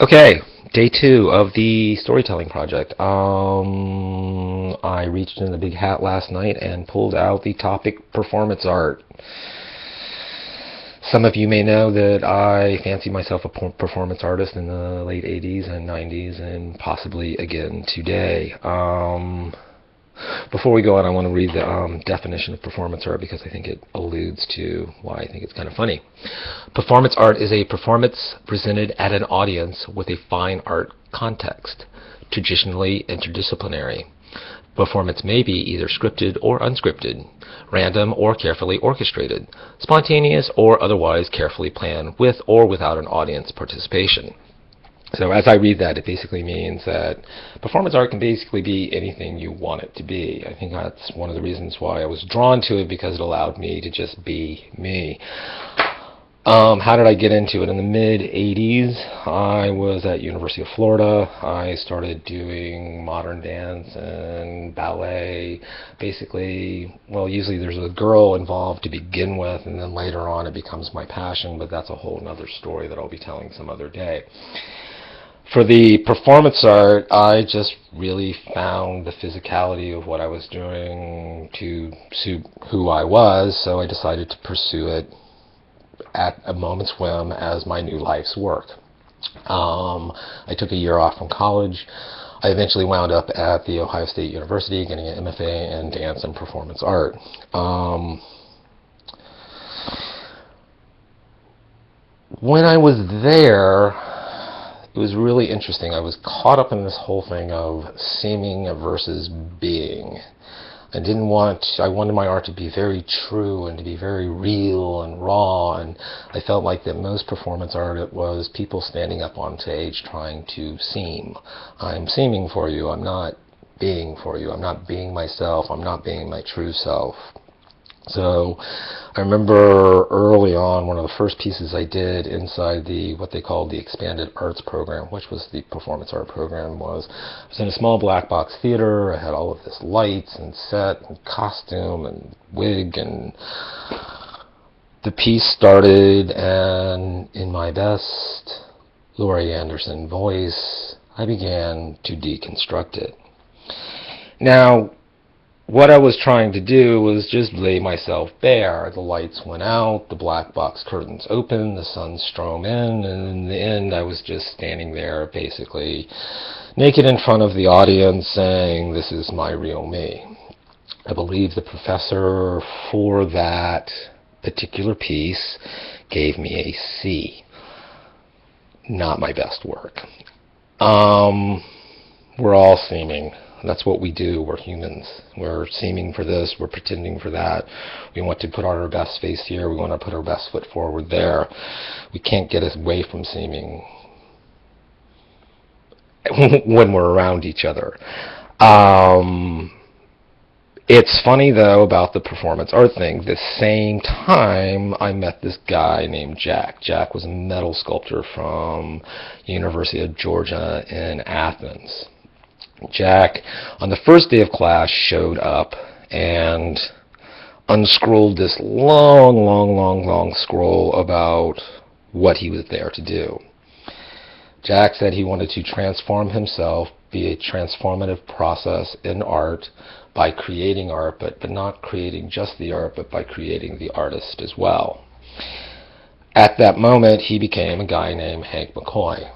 Okay, day two of the storytelling project. I reached in the big hat last night and pulled out the topic performance art. Some of you may know that I fancy myself a performance artist in the late 80s and 90s and possibly again today. Before we go on, I want to read the definition of performance art because I think it alludes to why I think it's kind of funny. Performance art is a performance presented at an audience with a fine art context, traditionally interdisciplinary. Performance may be either scripted or unscripted, random or carefully orchestrated, spontaneous or otherwise carefully planned with or without an audience participation. So as I read that, it basically means that performance art can basically be anything you want it to be. I think that's one of the reasons why I was drawn to it, because it allowed me to just be me. How did I get into it? In the mid-'80s, I was at University of Florida. I started doing modern dance and ballet. Basically, well, usually there's a girl involved to begin with, and then later on it becomes my passion, but that's a whole other story that I'll be telling some other day. For the performance art, I just really found the physicality of what I was doing to suit who I was, so I decided to pursue it at a moment's whim as my new life's work. I took a year off from college. I eventually wound up at The Ohio State University getting an MFA in dance and performance art. When I was there, it was really interesting. I was caught up in this whole thing of seeming versus being. I wanted my art to be very true and to be very real and raw, and I felt like that most performance art was people standing up on stage trying to seem. I'm seeming for you, I'm not being for you, I'm not being myself, I'm not being my true self. So I remember early on, one of the first pieces I did inside what they called the Expanded Arts program, which was the performance art program, was I was in a small black box theater. I had all of this lights and set and costume and wig, and the piece started, and in my best Laurie Anderson voice, I began to deconstruct it. Now, what I was trying to do was just lay myself bare. The lights went out, the black box curtains opened, the sun strome in, and in the end I was just standing there basically naked in front of the audience saying, "This is my real me." I believe the professor for that particular piece gave me a C. Not my best work. We're all seeming. That's what we do. We're humans. We're seeming for this. We're pretending for that. We want to put on our best face here. We want to put our best foot forward there. We can't get away from seeming when we're around each other. It's funny, though, about the performance art thing. The same time, I met this guy named Jack. Jack was a metal sculptor from University of Georgia in Athens. Jack, on the first day of class, showed up and unscrolled this long scroll about what he was there to do. Jack said he wanted to transform himself, be a transformative process in art by creating art, but not creating just the art, but by creating the artist as well. At that moment, he became a guy named Hank McCoy.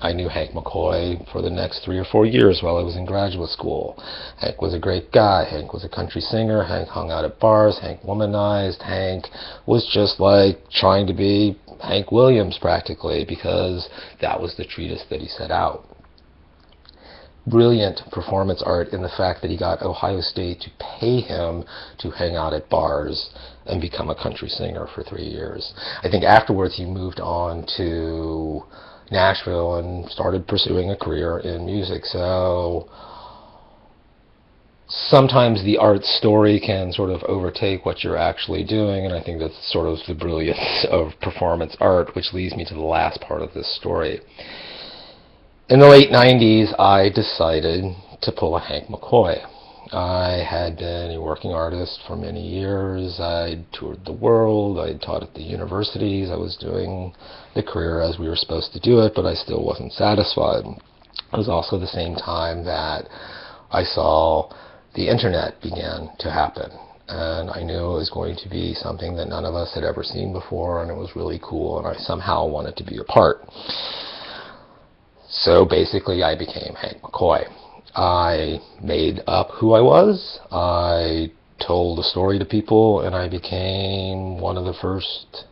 I knew Hank McCoy for the next 3 or 4 years while I was in graduate school. Hank was a great guy. Hank was a country singer. Hank hung out at bars. Hank womanized. Hank was just like trying to be Hank Williams practically, because that was the treatise that he set out. Brilliant performance art in the fact that he got Ohio State to pay him to hang out at bars and become a country singer for 3 years. I think afterwards he moved on to Nashville and started pursuing a career in music. So sometimes the art story can sort of overtake what you're actually doing, and I think that's sort of the brilliance of performance art, which leads me to the last part of this story. In the late 90s, I decided to pull a Hank McCoy. I had been a working artist for many years. I toured the world. I taught at the universities. I was doing the career as we were supposed to do it, but I still wasn't satisfied. It was also the same time that I saw the internet began to happen. And I knew it was going to be something that none of us had ever seen before, and it was really cool, and I somehow wanted to be a part. So basically, I became Hank McCoy. I made up who I was. I told a story to people, and I became one of the first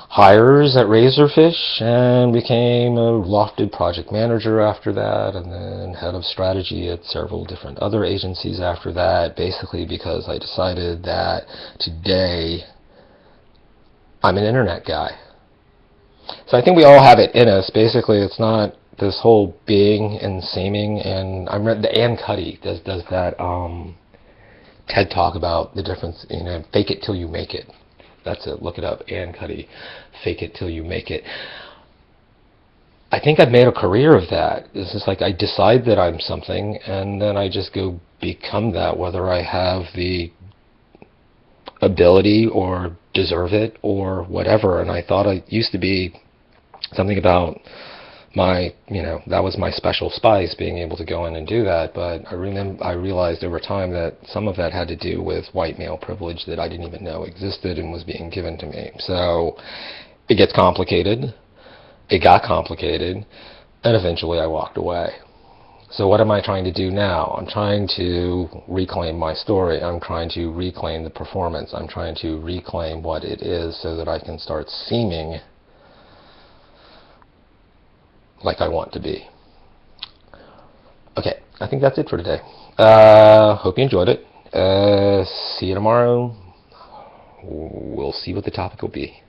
hires at Razorfish, and became a lofted project manager after that, and then head of strategy at several different other agencies after that, basically because I decided that today I'm an internet guy. So I think we all have it in us. Basically, it's not this whole being and seeming, and I read the Ann Cuddy does that TED talk about the difference, fake it till you make it. That's it. Look it up. Ann Cuddy, fake it till you make it. I think I've made a career of that. It's just like I decide that I'm something, and then I just go become that, whether I have the ability or deserve it or whatever. And I thought I used to be something about my, that was my special spice, being able to go in and do that. But I realized over time that some of that had to do with white male privilege that I didn't even know existed and was being given to me. So it gets complicated. It got complicated, and eventually I walked away. So what am I trying to do now? I'm trying to reclaim my story. I'm trying to reclaim the performance. I'm trying to reclaim what it is so that I can start seeming like I want to be. Okay, I think that's it for today. Hope you enjoyed it. See you tomorrow. We'll see what the topic will be.